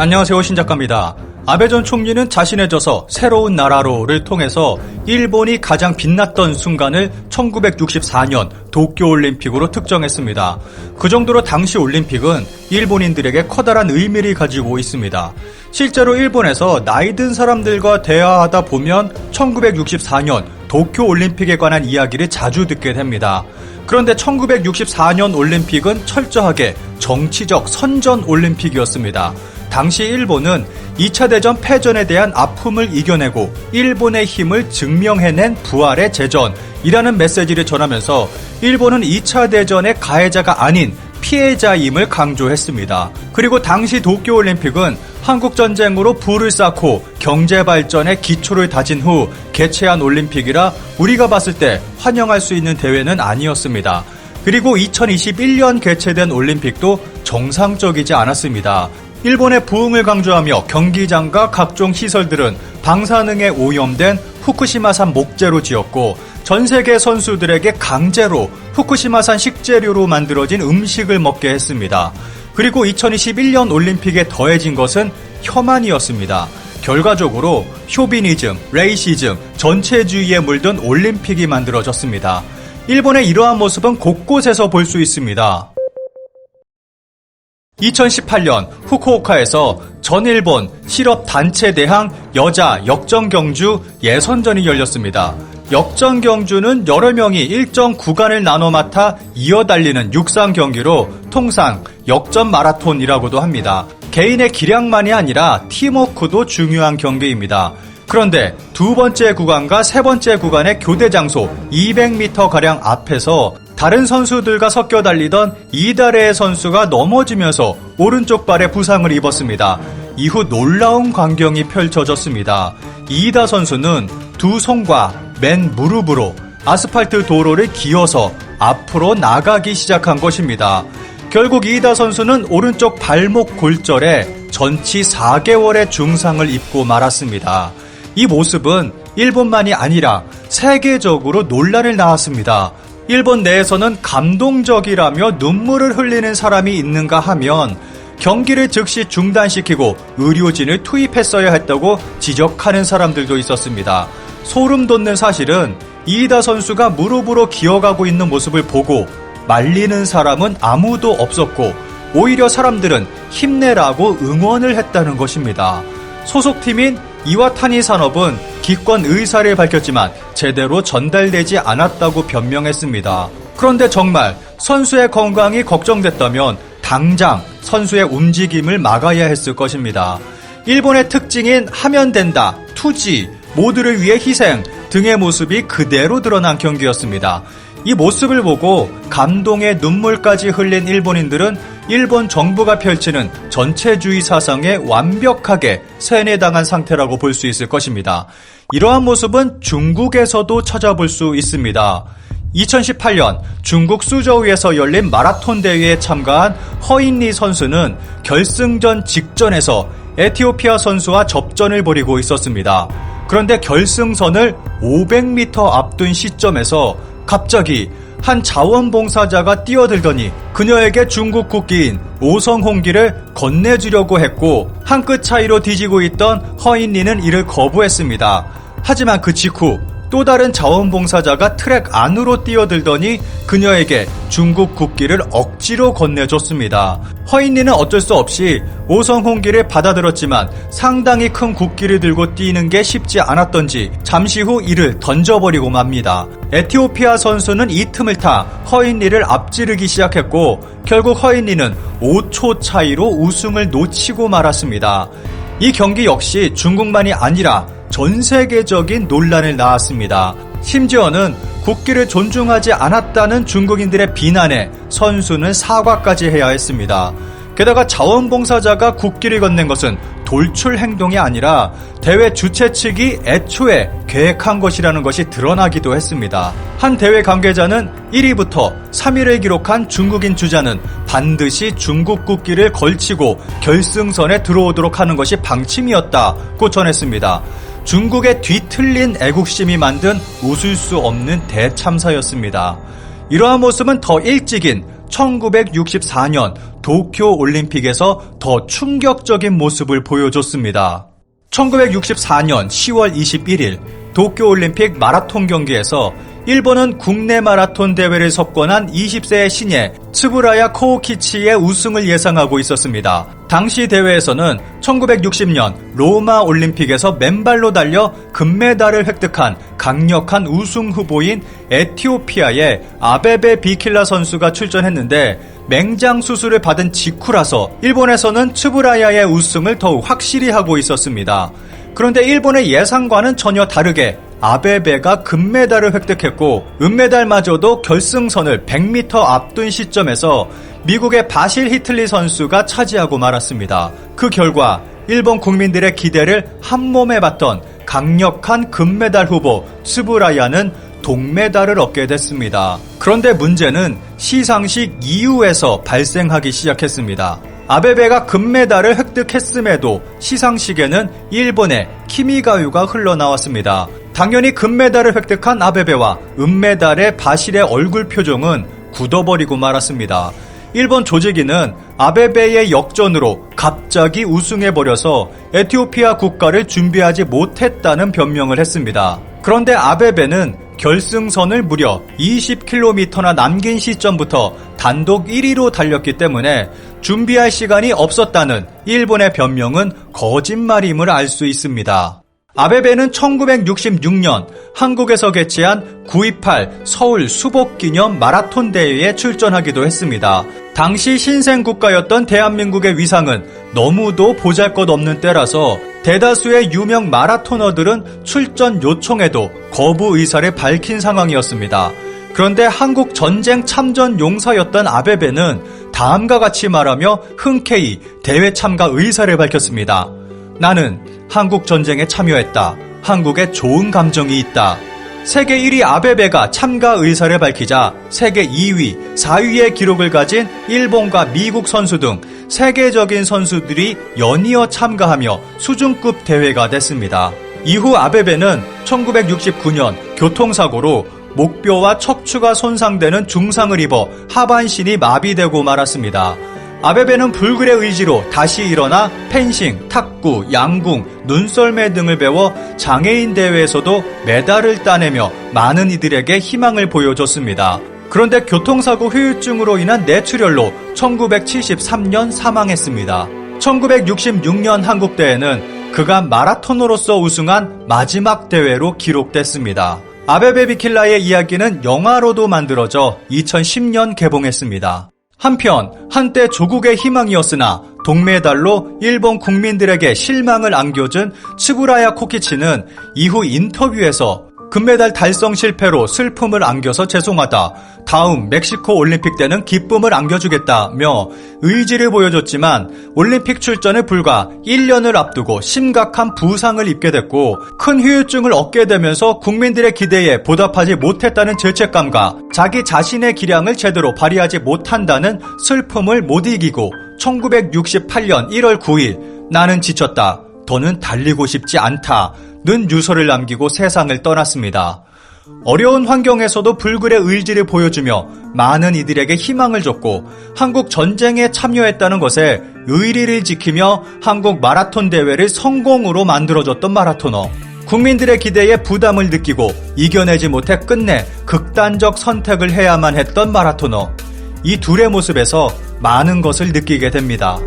안녕하세요, 신작가입니다. 아베 전 총리는 자신의 저서 새로운 나라로를 통해서 일본이 가장 빛났던 순간을 1964년 도쿄올림픽으로 특정했습니다. 그 정도로 당시 올림픽은 일본인들에게 커다란 의미를 가지고 있습니다. 실제로 일본에서 나이 든 사람들과 대화하다 보면 1964년 도쿄올림픽에 관한 이야기를 자주 듣게 됩니다. 그런데 1964년 올림픽은 철저하게 정치적 선전 올림픽이었습니다. 당시 일본은 2차 대전 패전에 대한 아픔을 이겨내고 일본의 힘을 증명해낸 부활의 제전이라는 메시지를 전하면서 일본은 2차 대전의 가해자가 아닌 피해자임을 강조했습니다. 그리고 당시 도쿄올림픽은 한국전쟁으로 불을 쌓고 경제발전의 기초를 다진 후 개최한 올림픽이라 우리가 봤을 때 환영할 수 있는 대회는 아니었습니다. 그리고 2021년 개최된 올림픽도 정상적이지 않았습니다. 일본의 부흥을 강조하며 경기장과 각종 시설들은 방사능에 오염된 후쿠시마산 목재로 지었고 전 세계 선수들에게 강제로 후쿠시마산 식재료로 만들어진 음식을 먹게 했습니다. 그리고 2021년 올림픽에 더해진 것은 혐한이었습니다. 결과적으로 쇼비니즘, 레이시즘, 전체주의에 물든 올림픽이 만들어졌습니다. 일본의 이러한 모습은 곳곳에서 볼 수 있습니다. 2018년 후쿠오카에서 전일본 실업단체 대항 여자 역전경주 예선전이 열렸습니다. 역전경주는 여러 명이 일정 구간을 나눠 맡아 이어 달리는 육상 경기로 통상 역전 마라톤이라고도 합니다. 개인의 기량만이 아니라 팀워크도 중요한 경기입니다. 그런데 두 번째 구간과 세 번째 구간의 교대 장소 200m가량 앞에서 다른 선수들과 섞여 달리던 이다레 선수가 넘어지면서 오른쪽 발에 부상을 입었습니다. 이후 놀라운 광경이 펼쳐졌습니다. 이다 선수는 두 손과 맨 무릎으로 아스팔트 도로를 기어서 앞으로 나가기 시작한 것입니다. 결국 이다 선수는 오른쪽 발목 골절에 전치 4개월의 중상을 입고 말았습니다. 이 모습은 일본만이 아니라 세계적으로 논란을 낳았습니다. 일본 내에서는 감동적이라며 눈물을 흘리는 사람이 있는가 하면 경기를 즉시 중단시키고 의료진을 투입했어야 했다고 지적하는 사람들도 있었습니다. 소름 돋는 사실은 이이다 선수가 무릎으로 기어가고 있는 모습을 보고 말리는 사람은 아무도 없었고 오히려 사람들은 힘내라고 응원을 했다는 것입니다. 소속팀인 이와타니 산업은 기권 의사를 밝혔지만 제대로 전달되지 않았다고 변명했습니다. 그런데 정말 선수의 건강이 걱정됐다면 당장 선수의 움직임을 막아야 했을 것입니다. 일본의 특징인 하면 된다, 투지, 모두를 위해 희생 등의 모습이 그대로 드러난 경기였습니다. 이 모습을 보고 감동의 눈물까지 흘린 일본인들은 일본 정부가 펼치는 전체주의 사상에 완벽하게 세뇌당한 상태라고 볼 수 있을 것입니다. 이러한 모습은 중국에서도 찾아볼 수 있습니다. 2018년 중국 수저우에서 열린 마라톤 대회에 참가한 허인리 선수는 결승전 직전에서 에티오피아 선수와 접전을 벌이고 있었습니다. 그런데 결승선을 500m 앞둔 시점에서 갑자기 한 자원봉사자가 뛰어들더니 그녀에게 중국 국기인 오성홍기를 건네주려고 했고 한 끗 차이로 뒤지고 있던 허인리는 이를 거부했습니다. 하지만 그 직후 또 다른 자원봉사자가 트랙 안으로 뛰어들더니 그녀에게 중국 국기를 억지로 건네줬습니다. 허인리는 어쩔 수 없이 오성홍기를 받아들었지만 상당히 큰 국기를 들고 뛰는 게 쉽지 않았던지 잠시 후 이를 던져버리고 맙니다. 에티오피아 선수는 이 틈을 타 허인리를 앞지르기 시작했고 결국 허인리는 5초 차이로 우승을 놓치고 말았습니다. 이 경기 역시 중국만이 아니라 전 세계적인 논란을 낳았습니다. 심지어는 국기를 존중하지 않았다는 중국인들의 비난에 선수는 사과까지 해야 했습니다. 게다가 자원봉사자가 국기를 건넨 것은 돌출 행동이 아니라 대회 주최 측이 애초에 계획한 것이라는 것이 드러나기도 했습니다. 한 대회 관계자는 1위부터 3위를 기록한 중국인 주자는 반드시 중국 국기를 걸치고 결승선에 들어오도록 하는 것이 방침이었다고 전했습니다. 중국의 뒤틀린 애국심이 만든 웃을 수 없는 대참사였습니다. 이러한 모습은 더 일찍인 1964년 도쿄 올림픽에서 더 충격적인 모습을 보여줬습니다. 1964년 10월 21일 도쿄 올림픽 마라톤 경기에서 일본은 국내 마라톤 대회를 석권한 20세의 신예 츠부라야 코우키치의 우승을 예상하고 있었습니다. 당시 대회에서는 1960년 로마 올림픽에서 맨발로 달려 금메달을 획득한 강력한 우승 후보인 에티오피아의 아베베 비킬라 선수가 출전했는데 맹장 수술을 받은 직후라서 일본에서는 츠부라야의 우승을 더욱 확실히 하고 있었습니다. 그런데 일본의 예상과는 전혀 다르게 아베베가 금메달을 획득했고 은메달마저도 결승선을 100m 앞둔 시점에서 미국의 바실 히틀리 선수가 차지하고 말았습니다. 그 결과 일본 국민들의 기대를 한몸에 받던 강력한 금메달 후보 츠부라야는 동메달을 얻게 됐습니다. 그런데 문제는 시상식 이후에서 발생하기 시작했습니다. 아베베가 금메달을 획득했음에도 시상식에는 일본의 키미가유가 흘러나왔습니다. 당연히 금메달을 획득한 아베베와 은메달의 바실의 얼굴 표정은 굳어버리고 말았습니다. 일본 조직위는 아베베의 역전으로 갑자기 우승해버려서 에티오피아 국가를 준비하지 못했다는 변명을 했습니다. 그런데 아베베는 결승선을 무려 20km나 남긴 시점부터 단독 1위로 달렸기 때문에 준비할 시간이 없었다는 일본의 변명은 거짓말임을 알 수 있습니다. 아베베는 1966년 한국에서 개최한 9.28 서울 수복기념 마라톤 대회에 출전하기도 했습니다. 당시 신생국가였던 대한민국의 위상은 너무도 보잘것없는 때라서 대다수의 유명 마라토너들은 출전 요청에도 거부 의사를 밝힌 상황이었습니다. 그런데 한국 전쟁 참전 용사였던 아베베는 다음과 같이 말하며 흔쾌히 대회 참가 의사를 밝혔습니다. 나는 한국 전쟁에 참여했다. 한국에 좋은 감정이 있다. 세계 1위 아베베가 참가 의사를 밝히자 세계 2위, 4위의 기록을 가진 일본과 미국 선수 등 세계적인 선수들이 연이어 참가하며 수준급 대회가 됐습니다. 이후 아베베는 1969년 교통사고로 목뼈와 척추가 손상되는 중상을 입어 하반신이 마비되고 말았습니다. 아베베는 불굴의 의지로 다시 일어나 펜싱, 탁구, 양궁, 눈썰매 등을 배워 장애인 대회에서도 메달을 따내며 많은 이들에게 희망을 보여줬습니다. 그런데 교통사고 후유증으로 인한 뇌출혈로 1973년 사망했습니다. 1966년 한국대회는 그가 마라토너로서 우승한 마지막 대회로 기록됐습니다. 아베베 비킬라의 이야기는 영화로도 만들어져 2010년 개봉했습니다. 한편 한때 조국의 희망이었으나 동메달로 일본 국민들에게 실망을 안겨준 츠부라야 코키치는 이후 인터뷰에서 금메달 달성 실패로 슬픔을 안겨서 죄송하다. 다음 멕시코 올림픽 때는 기쁨을 안겨주겠다며 의지를 보여줬지만 올림픽 출전을 불과 1년을 앞두고 심각한 부상을 입게 됐고 큰 후유증을 얻게 되면서 국민들의 기대에 보답하지 못했다는 죄책감과 자기 자신의 기량을 제대로 발휘하지 못한다는 슬픔을 못 이기고 1968년 1월 9일 나는 지쳤다. 더는 달리고 싶지 않다. 는 유서를 남기고 세상을 떠났습니다. 어려운 환경에서도 불굴의 의지를 보여주며 많은 이들에게 희망을 줬고 한국 전쟁에 참여했다는 것에 의리를 지키며 한국 마라톤 대회를 성공으로 만들어줬던 마라토너. 국민들의 기대에 부담을 느끼고 이겨내지 못해 끝내 극단적 선택을 해야만 했던 마라토너. 이 둘의 모습에서 많은 것을 느끼게 됩니다.